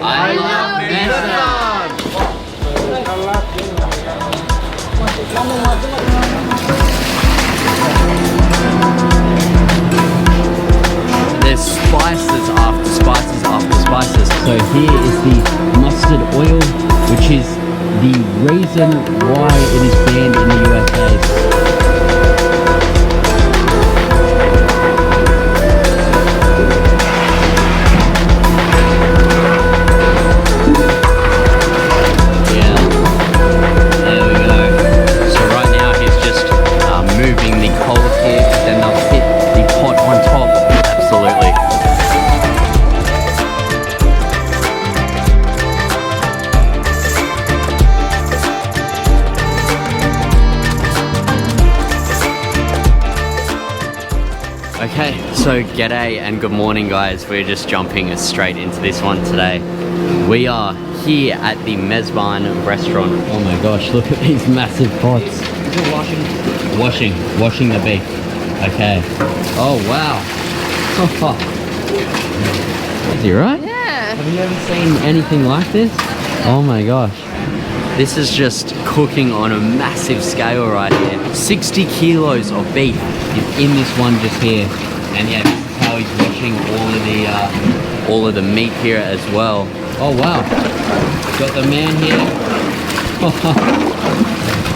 I love Mezban. There's spices after spices after spices. So here is the mustard oil, which is the reason why it is banned in the USA. Okay, so g'day and good morning guys. We're just jumping straight into this one today. We are here at the Mezban restaurant. Oh my gosh, look at these massive pots. Is it washing? Washing the beef. Okay. Oh wow. Is he right? Yeah. Have you ever seen anything like this? Oh my gosh. This is just cooking on a massive scale right here. 60 kilos of beef is in this one just here. And yeah, this is how he's washing all of the meat here as well. Oh wow. Got the man here.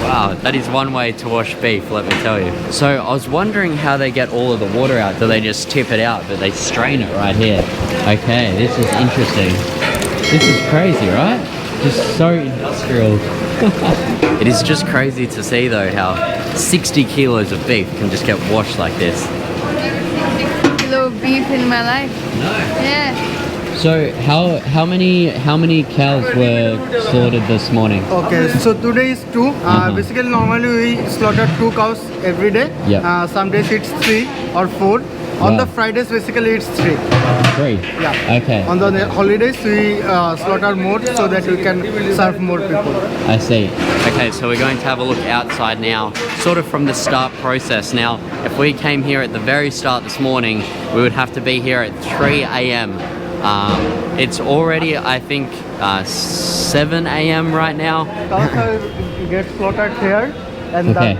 Wow, that is one way to wash beef, let me tell you. So I was wondering how they get all of the water out. Do they just tip it out, but they strain it right here? Okay, this is interesting. This is crazy, right? Just so industrial. It is just crazy to see though how 60 kilos of beef can just get washed like this. 60 kilo beef in my life. No. Yeah. So how many cows were slaughtered this morning? Okay, so today is 2. Basically, normally we slaughter 2 cows every day. Yeah. Some days it's 3 or 4. On the Fridays, basically it's 3. 3? Yeah. Okay. On the holidays, we slaughter more so that we can serve more people. I see. Okay, so we're going to have a look outside now, sort of from the start process. Now, if we came here at the very start this morning, we would have to be here at 3 a.m. It's already, I think, 7 a.m. right now. Cows get slaughtered here, and Okay.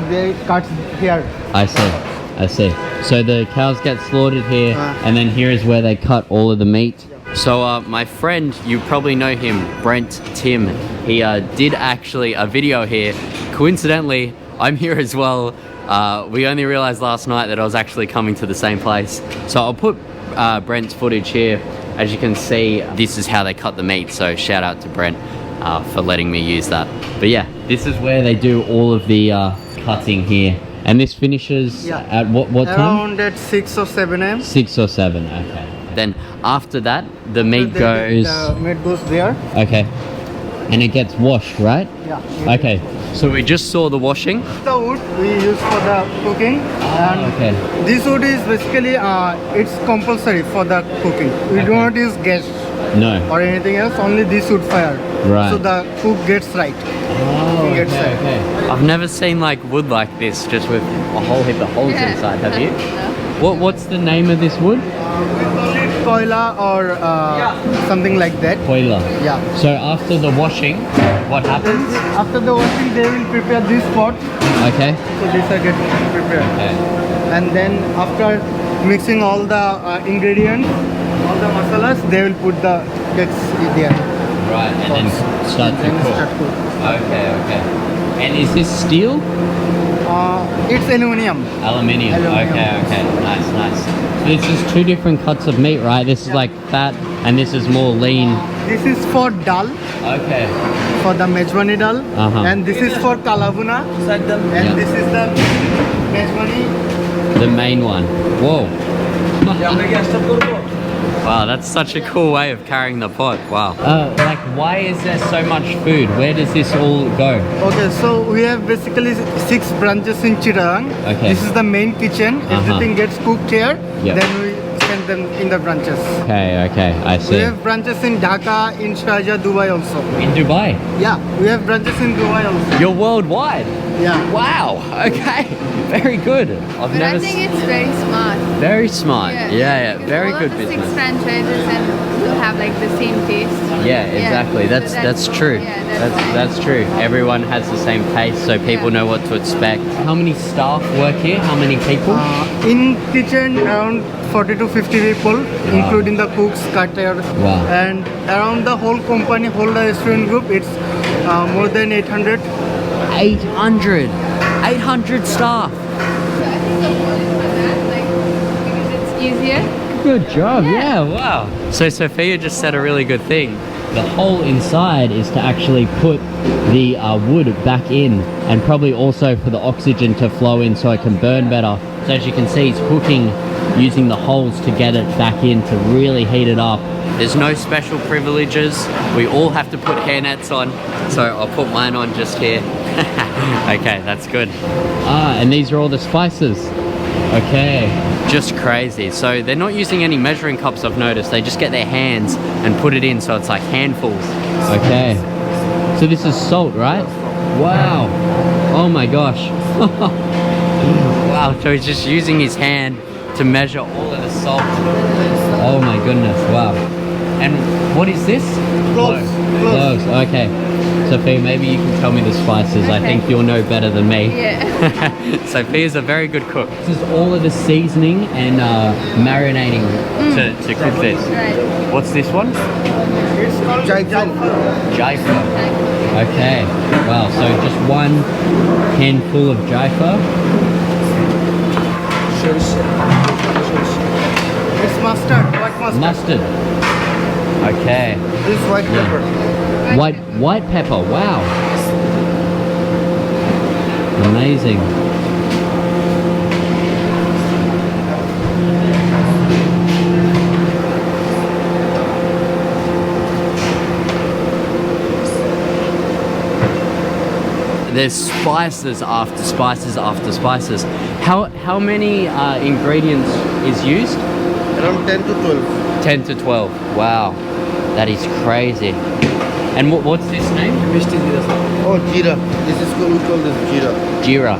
they cut here. I see. So the cows get slaughtered here, and then here is where they cut all of the meat. So my friend, you probably know him, Brent Tim, he did actually a video here. Coincidentally, I'm here as well. We only realized last night that I was actually coming to the same place. So I'll put Brent's footage here. As you can see, this is how they cut the meat. So shout out to Brent for letting me use that. But yeah, this is where they do all of the cutting here. And this finishes at what time? Around at 6 or 7 a.m. 6 or 7, okay. Then after that, the meat goes... The meat goes there. Okay. And it gets washed, right? Yeah. Okay. So we just saw the washing. The wood we use for the cooking. And Okay. this wood is basically, it's compulsory for the cooking. We do not use gas No. or anything else, only this wood fire. Right. So the cook gets right. Oh, Gets okay, it. okay. I've never seen like wood like this, just with a whole heap of holes Yeah. inside, have you? No. What's the name of this wood? We call it koila or something like that. Koila. Yeah. So after the washing, what happens? After the washing, they will prepare this pot. Okay. So this are get prepared. Okay. And then after mixing all the ingredients, all the masalas, they will put the cakes there. Right, and then start to Then cook. start cook. Okay, okay. And is this steel? It's aluminium. Aluminium. Aluminium. Okay, nice. So this is 2 different cuts of meat, right? This is like fat, and this is more lean. This is for dal, Okay. for the Mezbani dal, and this is for kalabuna, and Yeah. this is the Mezbani. The main one. Whoa. Wow, that's such a cool way of carrying the pot. Wow. Like, why is there so much food? Where does this all go? Okay, so we have basically 6 branches in Chittagong. Okay. This is the main kitchen. Everything gets cooked here. Yep. Then we send present them in the branches. Okay, okay, I We see. have branches in Dhaka, in Sharjah, Dubai also. In Dubai? Yeah, we have branches in Dubai also. You're worldwide? Yeah. Wow, okay, very good. I've But never I think it's very smart. Very smart. Yeah, Because very all good of the business. 6 franchises and will have like the same taste. Yeah, exactly. so That's true. Yeah, That's true. Everyone has the same taste, so people Yeah. know what to expect. How many staff work here? How many people? In kitchen, around 40 to 50 people, including the cooks, cutter, Wow. and around the whole company, whole the restaurant group, it's more than 800. 800. 800 staff. So I think the whole is for that, like because it's easier. Good job. Yeah. Yeah, wow. So Sophia just said a really good thing. The hole inside is to actually put the wood back in, and probably also for the oxygen to flow in so it can burn better. So as you can see, it's hooking using the holes to get it back in to really heat it up. There's no special privileges. We all have to put hairnets on. So I'll put mine on just here. Okay, that's good. And these are all the spices. Okay, just crazy. So they're not using any measuring cups, I've noticed. They just get their hands and put it in, so it's like handfuls. Okay, so this is salt, right? Wow. Oh my gosh. Wow, so he's just using his hand to measure all of the salt. Oh my goodness, wow. And what is this? Cloves. Cloves, okay. Sophia, maybe you can tell me the spices. I Okay. think you'll know better than me. Yeah. Sophia's a very good cook. This is all of the seasoning and marinating to cook this. Right. What's this one? It's called Jaifa. Okay. Wow, so just one handful of jaifa. It's mustard, white mustard. Mustard. Okay. This is white Yeah. pepper. White pepper. Wow. Amazing. There's spices after spices after spices. How many ingredients is used? Around 10 to 12. 10 to 12. Wow, that is crazy. And what's this name? Oh, jeera. This is we call this jeera. Jira.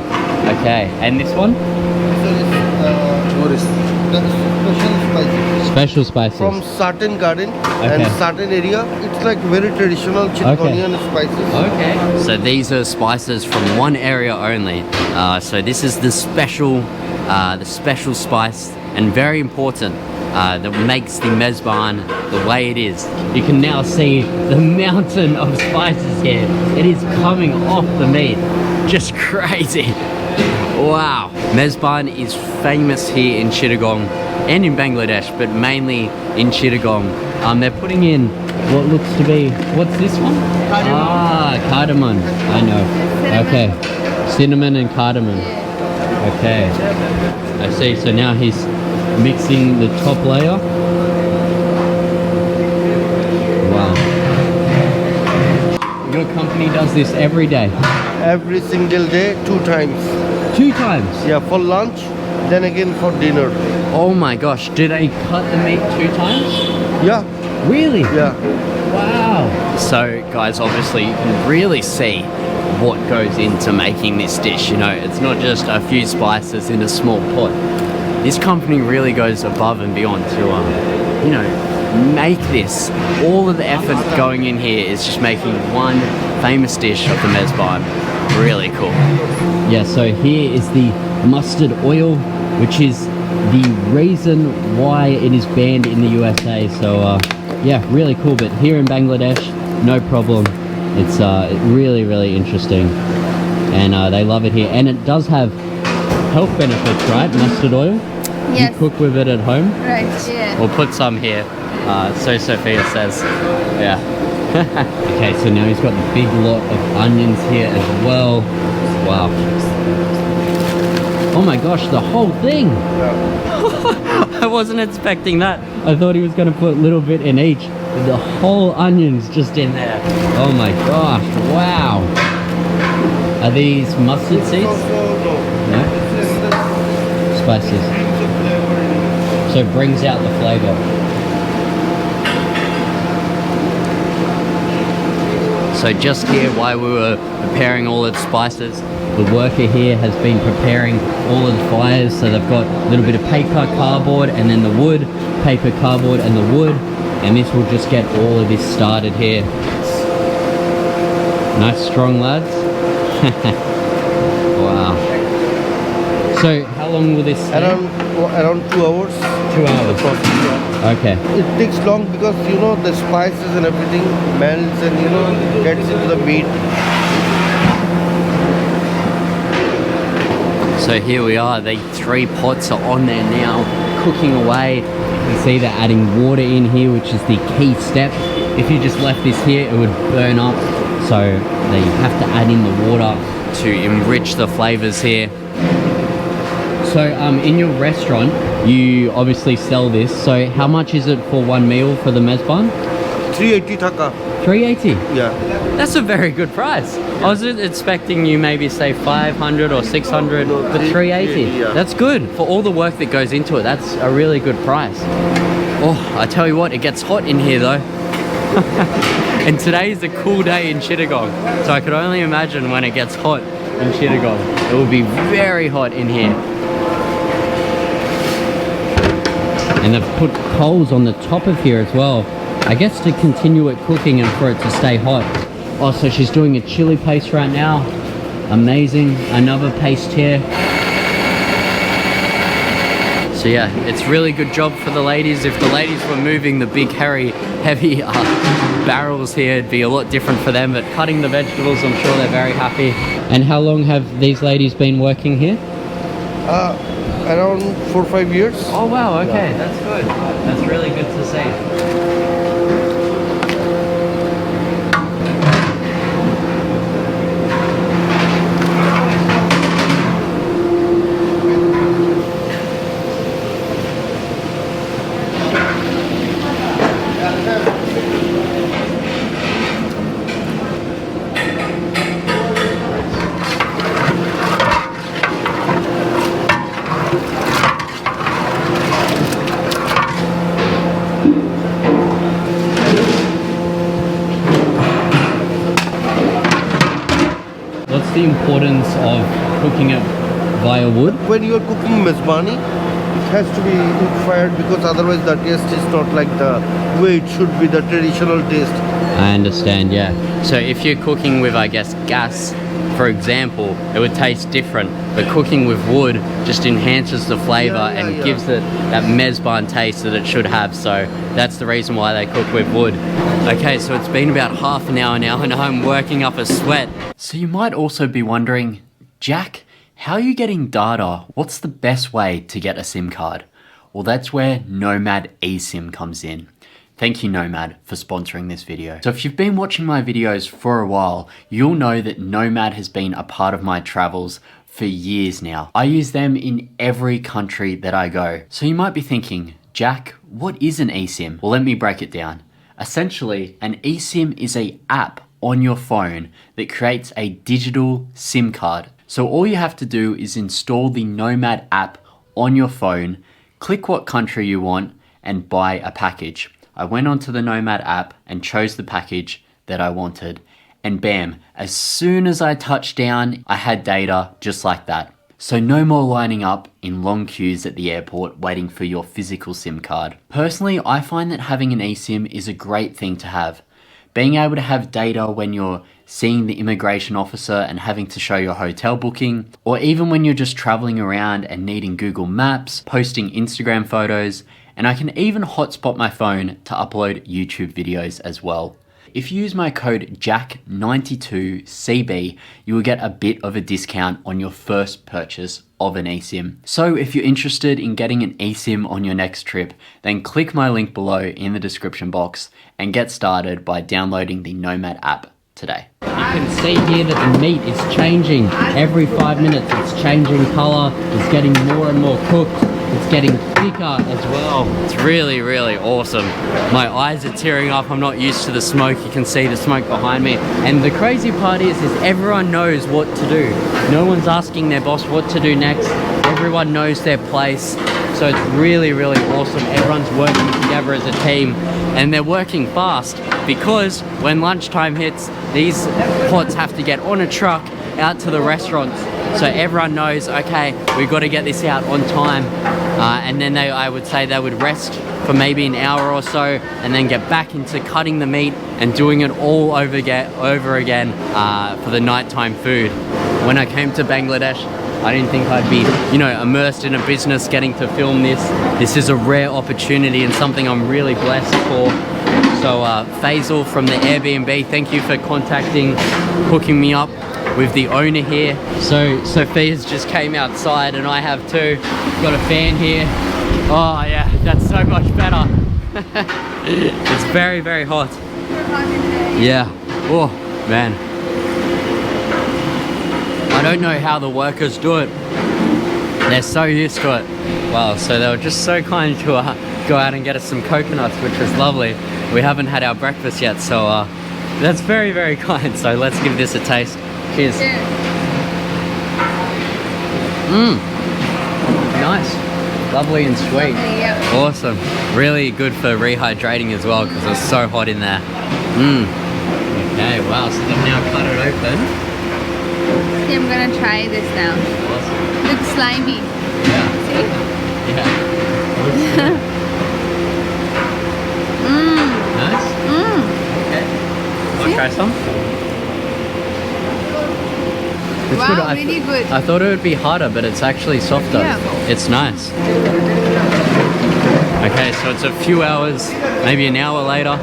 Okay, and this one? So this Morris. That's special spices Special spices. from certain garden Okay. and certain area. It's like very traditional Chittagonian spices. Okay. So these are spices from one area only. So this is the special spice, and very important, that makes the Mezban the way it is. You can now see the mountain of spices here. It is coming off the meat. Just crazy. Wow. Mezban is famous here in Chittagong and in Bangladesh, but mainly in Chittagong. They're putting in what looks to be, what's this one? Cardamom. Ah, cardamom. I know. Cinnamon. Okay. Cinnamon and cardamom. Okay. I see. So now he's mixing the top layer. Wow. Your company does this every day? Every single day, 2 times. 2 times? Yeah, for lunch, then again for dinner. Oh my gosh. Do they cut the meat 2 times? Yeah, Really? yeah. Wow. So guys, obviously you can really see what goes into making this dish. You know, it's not just a few spices in a small pot. This company really goes above and beyond to, you know, make this. All of the effort going in here is just making one famous dish of the Mezban. Really cool. Yeah, so here is the mustard oil, which is the reason why it is banned in the USA. So yeah, really cool. But here in Bangladesh, no problem. It's really, really interesting, and they love it here. And it does have health benefits, right? Mustard oil. Yes. You cook with it at home. Right. Yeah. We'll put some here. So Sophia says, yeah. Okay, so now he's got the big lot of onions here as well. Wow. Oh my gosh, the whole thing. I wasn't expecting that. I thought he was going to put a little bit in each. The whole onion's just in there. Oh my gosh, wow. Are these mustard seeds? No? Spices. So it brings out the flavor. So just here, while we were preparing all of the spices, the worker here has been preparing all of the fires. So they've got a little bit of paper, cardboard, and then the wood, paper, cardboard, and the wood. And this will just get all of this started here. Nice strong, lads. Wow. So how long will this stay? Around 2 hours. 2 hours. The process, yeah. Okay. It takes long because you know the spices and everything melts and you know gets into the meat. So here we are, the 3 pots are on there now, cooking away. You can see they're adding water in here, which is the key step. If you just left this here, it would burn up. So they have to add in the water to enrich the flavors here. So in your restaurant, you obviously sell this. So how much is it for one meal for the Mezban? 380 dhaka. 380. Yeah. That's a very good price. I was expecting you maybe say 500 or 600, No, but 380. yeah. That's good. For all the work that goes into it, that's a really good price. Oh, I tell you what, it gets hot in here though. And today is a cool day in Chittagong. So I could only imagine when it gets hot in Chittagong. It will be very hot in here. And they've put coals on the top of here as well. I guess to continue it cooking and for it to stay hot. Oh, so she's doing a chili paste right now. Amazing. Another paste here. So yeah, it's really good job for the ladies. If the ladies were moving the big, heavy barrels here, it'd be a lot different for them. But cutting the vegetables, I'm sure they're very happy. And how long have these ladies been working here? Around 4 or 5 years. Oh wow, okay, yeah. That's good. That's really good to see. The importance of cooking it via wood? When you are cooking mezbani, it has to be in fire because otherwise the taste is not like the way it should be, the traditional taste. I understand, yeah. So if you're cooking with, I guess, gas, for example, it would taste different. But cooking with wood just enhances the flavor and gives it that Mezban taste that it should have. So that's the reason why they cook with wood. Okay, so it's been about half an hour now and I'm working up a sweat. So you might also be wondering, Jack, how are you getting data? What's the best way to get a SIM card? Well, that's where Nomad eSIM comes in. Thank you, Nomad, for sponsoring this video. So if you've been watching my videos for a while, you'll know that Nomad has been a part of my travels for years now. I use them in every country that I go. So you might be thinking, Jack, what is an eSIM? Well, let me break it down. Essentially, an eSIM is an app on your phone that creates a digital SIM card. So all you have to do is install the Nomad app on your phone, click what country you want, and buy a package. I went onto the Nomad app and chose the package that I wanted. And bam, as soon as I touched down, I had data just like that. So no more lining up in long queues at the airport waiting for your physical SIM card. Personally, I find that having an eSIM is a great thing to have. Being able to have data when you're seeing the immigration officer and having to show your hotel booking, or even when you're just traveling around and needing Google Maps, posting Instagram photos, and I can even hotspot my phone to upload YouTube videos as well. If you use my code JACK92CB, you will get a bit of a discount on your first purchase of an eSIM. So if you're interested in getting an eSIM on your next trip, then click my link below in the description box and get started by downloading the Nomad app today. You can see here that the meat is changing every 5 minutes. It's changing color, it's getting more and more cooked. It's getting thicker as well. It's really, really awesome. My eyes are tearing up. I'm not used to the smoke. You can see the smoke behind me. And the crazy part is everyone knows what to do. No one's asking their boss what to do next. Everyone knows their place. So so it's really, really awesome. Everyone's working together as a team, and they're working fast because when lunchtime hits, these pots have to get on a truck out to the restaurants. So everyone knows, okay, we've got to get this out on time. And then I would say they would rest for maybe an hour or so and then get back into cutting the meat and doing it all over again for the nighttime food. When I came to Bangladesh, I didn't think I'd be, you know, immersed in a business getting to film this. This is a rare opportunity and something I'm really blessed for. So Faisal from the Airbnb, thank you for hooking me up with the owner here. So Sophia's just came outside and I have too. Got a fan here. Oh yeah, that's so much better. It's very, very hot. Yeah. Oh man. I don't know how the workers do it. They're so used to it. Wow, so they were just so kind to go out and get us some coconuts, which was lovely. We haven't had our breakfast yet, so that's very, very kind. So let's give this a taste. Cheers. Mmm. Nice. Lovely and sweet. Yep. Awesome. Really good for rehydrating as well because it's so hot in there. Mmm. Okay, wow. So they've now cut it open. See, I'm gonna try this now. Awesome. Looks slimy. Yeah. See? Yeah. Mmm. Nice. Mmm. Okay. Want to try some? It's Wow, good. really good. I thought it would be harder, but it's actually softer. Yeah. It's nice. Okay, so it's a few hours, maybe an hour later.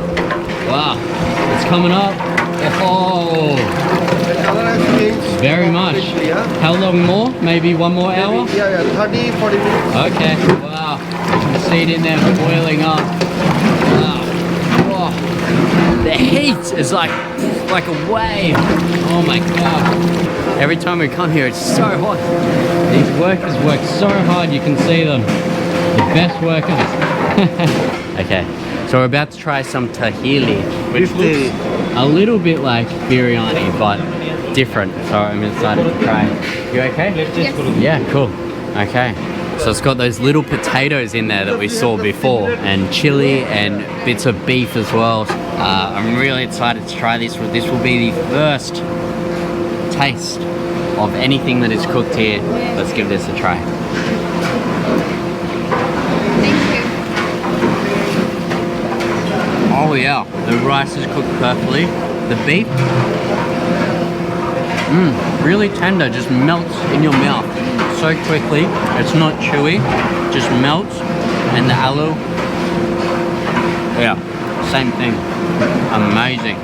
Wow, it's coming up. Oh, The color has changed. very much. completely, yeah? How long more? Maybe one more hour? Maybe, yeah, 30, 40 minutes. Okay, wow. You can see it in there boiling up. Wow. Oh. The heat is like a wave. Oh my god. Every time we come here, it's so hot. These workers work so hard, you can see them. The best workers. Okay, so we're about to try some tahili, which looks a little bit like biryani, but different. So I'm excited to try. You okay? Yes. Yeah, cool. Okay. So it's got those little potatoes in there that we saw before, and chili and bits of beef as well. I'm really excited to try this. This will be the first taste of anything that is cooked here. Let's give this a try. Thank you. Oh yeah, the rice is cooked perfectly. The beef, really tender, just melts in your mouth so quickly. It's not chewy, just melts. And the aloo, yeah, same thing. Amazing.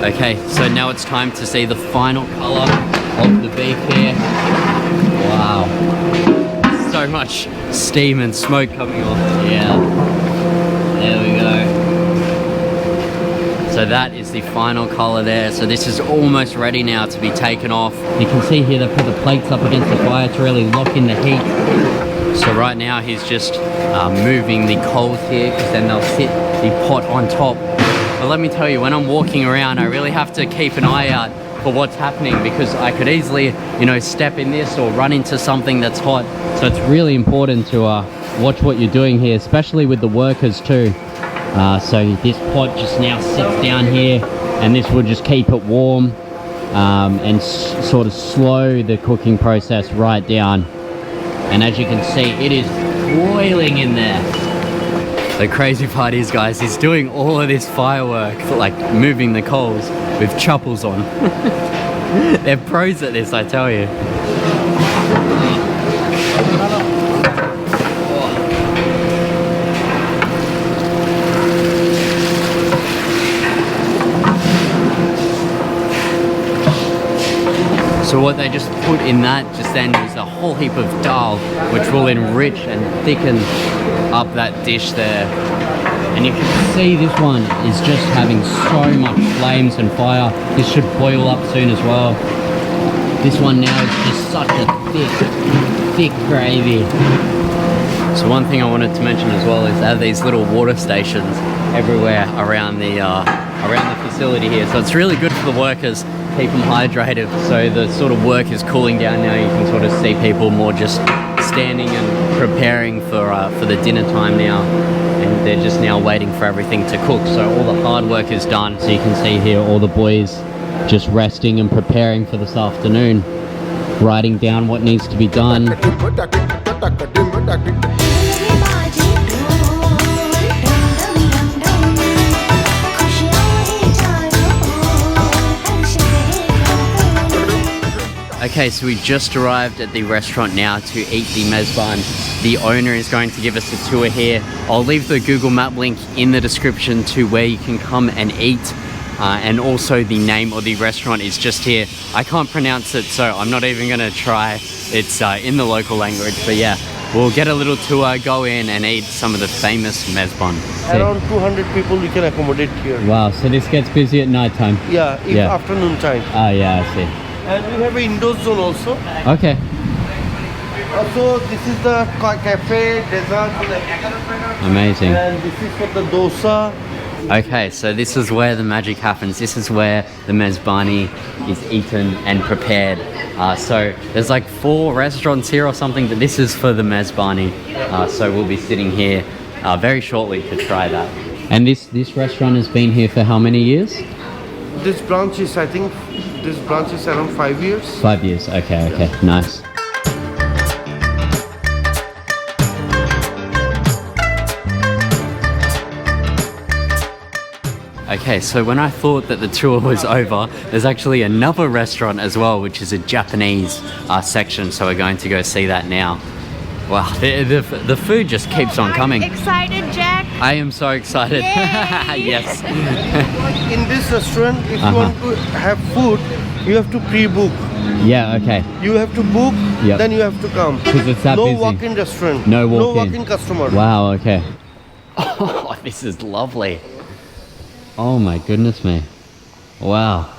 Okay, so now it's time to see the final color of the beef here. Wow. So much steam and smoke coming off. Yeah. There we go. So that is the final color there. So this is almost ready now to be taken off. You can see here they put the plates up against the fire to really lock in the heat. So right now he's just moving the coals here because then they'll sit the pot on top. But let me tell you, when I'm walking around, I really have to keep an eye out for what's happening because I could easily, you know, step in this or run into something that's hot. So it's really important to watch what you're doing here, especially with the workers too. So this pot just now sits down here and this will just keep it warm and sort of slow the cooking process right down. And as you can see, it is boiling in there. The crazy part is, guys, he's doing all of this firework, like moving the coals with choppers on. They're pros at this, I tell you. So what they just put in that just then is a whole heap of dal, which will enrich and thicken up that dish there. And you can see this one is just having so much flames and fire. This should boil up soon as well. This one now is just such a thick gravy. So one thing I wanted to mention as well is they have these little water stations everywhere around the facility here. So it's really good for the workers, keep them hydrated. So the sort of work is cooling down now. You can sort of see people more just standing and preparing for the dinner time now. And they're just now waiting for everything to cook. So all the hard work is done. So you can see here all the boys just resting and preparing for this afternoon, writing down what needs to be done. Okay, so we just arrived at the restaurant now to eat the Mezban. The owner is going to give us a tour here. I'll leave the Google Map link in the description to where you can come and eat. And also the name of the restaurant is just here. I can't pronounce it, so I'm not even gonna try. It's in the local language, but yeah. We'll get a little tour, go in and eat some of the famous Mezban. Around 200 people we can accommodate here. Wow, so this gets busy at night time? Yeah, afternoon time. Oh yeah, I see. And we have an indoor zone also. Okay. Also, this is the cafe, dessert. Amazing. And this is for the dosa. Okay, so this is where the magic happens. This is where the mezbani is eaten and prepared. So there's like 4 restaurants here or something, but this is for the mezbani. So we'll be sitting here very shortly to try that. And this restaurant has been here for how many years? This branch is, I think, around 5 years. 5 years, okay, nice. Okay, so when I thought that the tour was over, there's actually another restaurant as well, which is a Japanese section, so we're going to go see that now. Wow, the food just keeps on coming. Excited, Jack? I am so excited. Yes. In this restaurant, if you want to have food, you have to pre-book. Yeah, okay. You have to book, then you have to come. Because it's that busy. No walk-in restaurant. No walk-in. No walk-in customer. Wow, okay. Oh, this is lovely. Oh my goodness me. Wow.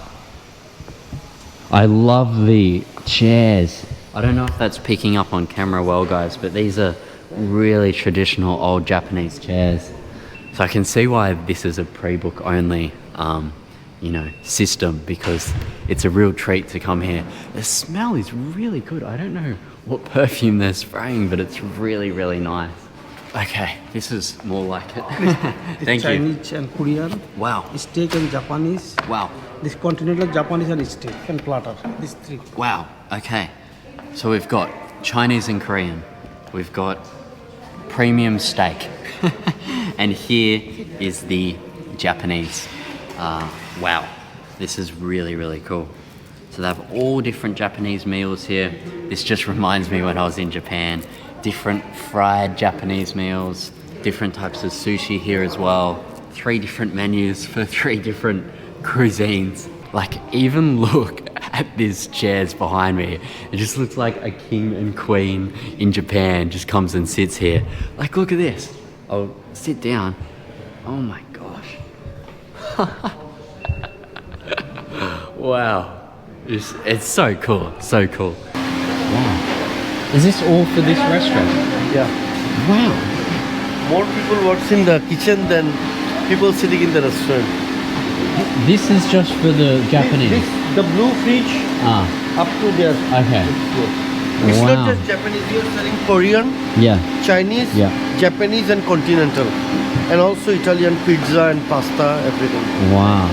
I love the chairs. I don't know if that's picking up on camera well, guys, but these are really traditional old Japanese chairs. So I can see why this is a pre-book only, system, because it's a real treat to come here. The smell is really good. I don't know what perfume they're spraying, but it's really, really nice. Okay, this is more like it. Thank you. Chinese and Korean. Wow. Steak and Japanese. Wow. This continental Japanese and steak and platter. These 3. Wow. Okay. So we've got Chinese and Korean. We've got premium steak. And here is the Japanese. Wow. This is really, really cool. So they have all different Japanese meals here. This just reminds me when I was in Japan. Different fried Japanese meals, different types of sushi here as well. 3 different menus for 3 different cuisines. Like, even look at these chairs behind me. It just looks like a king and queen in Japan just comes and sits here. Like, look at this. I'll sit down. Oh my gosh. Wow. It's so cool, so cool. Wow. Is this all for this restaurant? Yeah. Wow. More people works in the kitchen than people sitting in the restaurant. This is just for the Japanese? The blue fridge up to there. Okay. It's Wow. not just Japanese, we are selling Korean, Yeah. Chinese, Japanese and continental. And also Italian pizza and pasta, everything. Wow.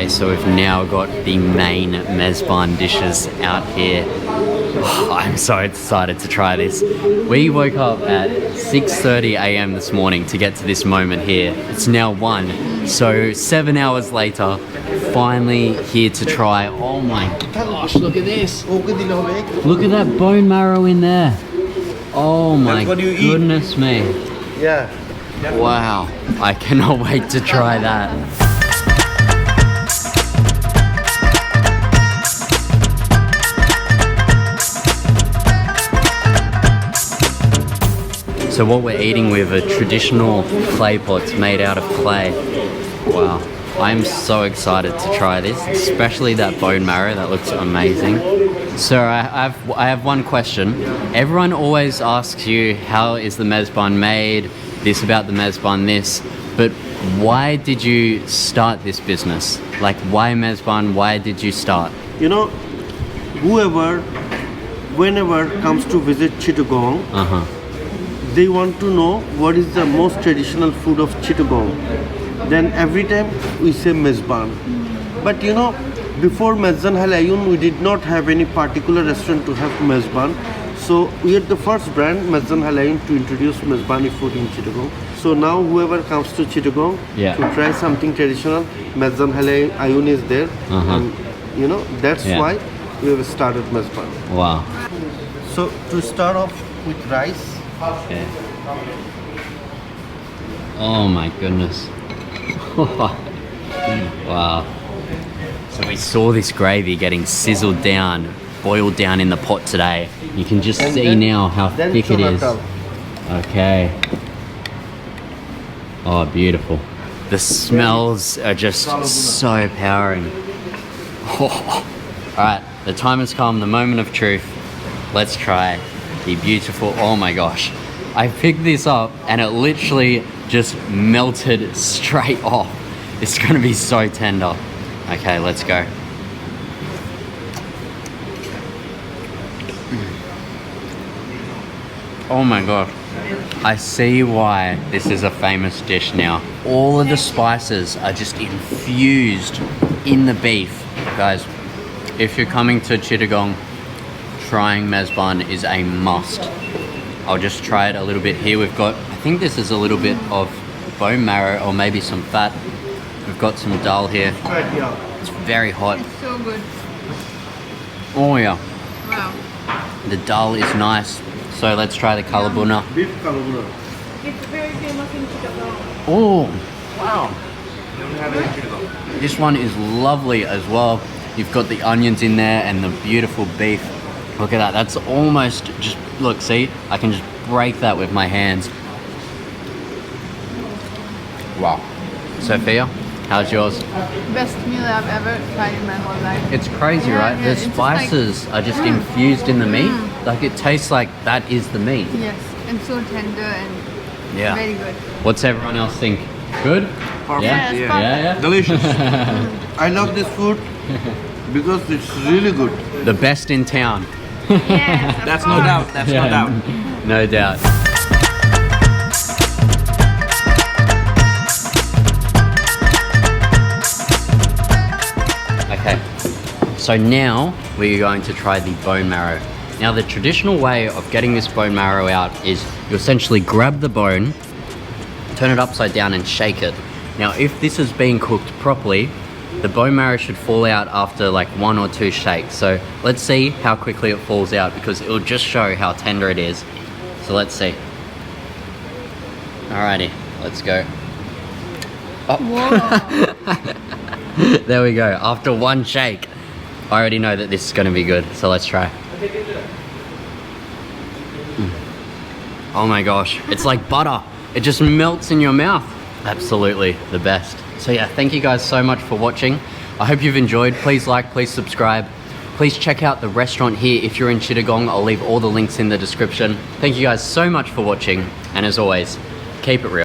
So we've now got the main Mezban dishes out here. Oh, I'm so excited to try this. We woke up at 6:30 a.m. this morning to get to this moment here. It's now 1, so 7 hours later, finally here to try. Oh my gosh, look at this. Look at that bone marrow in there. Oh my goodness me. Yeah. Wow, I cannot wait to try that. So what we're eating with are traditional clay pots made out of clay. Wow. I'm so excited to try this, especially that bone marrow. That looks amazing. Sir, I have one question. Everyone always asks you, how is the Mezban made? This about the Mezban, this. But why did you start this business? Like, why Mezban? Why did you start? You know, whenever comes to visit Chittagong, they want to know what is the most traditional food of Chittagong. Then every time we say Mezban. But you know, before Mezban Halayun, we did not have any particular restaurant to have Mezban. So we are the first brand, Mezban Halayun, to introduce Mezbani food in Chittagong. So now whoever comes to Chittagong to try something traditional, Mezban Halayun is there. And you know, that's why we have started Mezban. Wow. So to start off with rice. Okay. Oh my goodness. Wow. So we saw this gravy getting sizzled down, boiled down in the pot today. You can just see now how thick it is. Okay. Oh, beautiful. The smells are just so empowering. Alright, the time has come, the moment of truth. Let's try the beautiful, oh my gosh. I picked this up and it literally just melted straight off. It's gonna be so tender. Okay, let's go. Oh my god. I see why this is a famous dish now. All of the spices are just infused in the beef. Guys, if you're coming to Chittagong, trying Mezban is a must. I'll just try it a little bit here. We've got, I think this is a little bit of bone marrow or maybe some fat. We've got some dal here. It's very hot. It's so good. Oh yeah. Wow. The dal is nice. So let's try the kalabuna. Beef kalabuna. It's very famous in Chittagong. Oh, wow. This one is lovely as well. You've got the onions in there and the beautiful beef. Look at that. That's almost just, look, see? I can just break that with my hands. Wow. Sophia, how's yours? Best meal I've ever tried in my whole life. It's crazy, right? Yeah, The it's just spices are just infused in the meat. Like, it tastes like that is the meat. Yes, and so tender and very good. What's everyone else think? Good? Perfect. Yeah? Yes, Yeah. Delicious. I love this food because it's really good. The best in town. Yes, That's no doubt. That's no doubt. No doubt. Okay, so now we're going to try the bone marrow. Now the traditional way of getting this bone marrow out is you essentially grab the bone, turn it upside down and shake it. Now if this is being cooked properly, the bone marrow should fall out after like 1 or 2 shakes. So let's see how quickly it falls out because it will just show how tender it is. So let's see. Alrighty, let's go. Oh. There we go. After 1 shake, I already know that this is going to be good. So let's try. Oh my gosh, it's like butter. It just melts in your mouth. Absolutely the best. So yeah, thank you guys so much for watching. I hope you've enjoyed. Please like, please subscribe. Please check out the restaurant here if you're in Chittagong. I'll leave all the links in the description. Thank you guys so much for watching. And as always, keep it real.